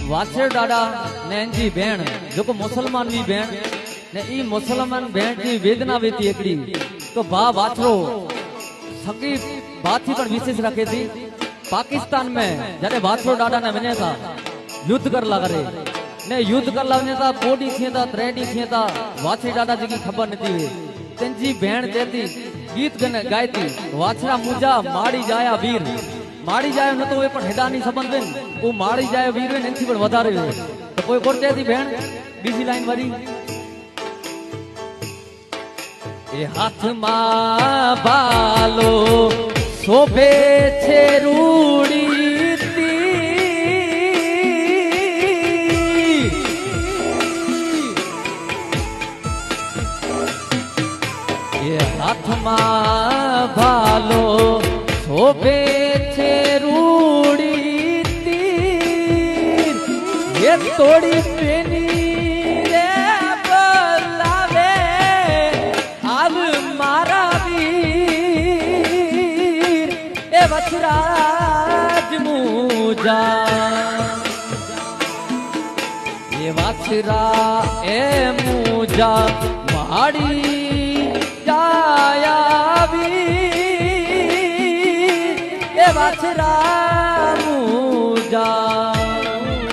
वाछर डाडा ने एंजी भेण जो को मुसलमान नी भेण ने ई मुसलमान भेण की वेदना वेती एकड़ी तो बा वाछरो सगी बात थी पण विशेष रखे थी पाकिस्तान में जरे वाछरो डाडा ने वने था युद्ध कर ला करे ने युद्ध कर ला वने था कोडी थिए था त्रेडी थिए था वाछरी डाडा जी की खबर नथी वे तेंजी भेण देती गीत गने गायती वाछरा मुजा माड़ी जाया वीर माड़ी जाए न तो वे पण हेडानी संबंध है वो माड़ी जाए वीर ने एनथी पण वधारे वे तो कोई कोरते थी भेण बीजी लाइन वाली ए हाथ मां बालो शोभे छे रूड़ी हाथ मां भालो शोभे छे रूड़ी तीर ये तोड़ी पेनी रे बोलावे आव मारा वीर ए वछराज मुजा ये वछरा ए मुजा माड़ी जाया वीर ए वाछरा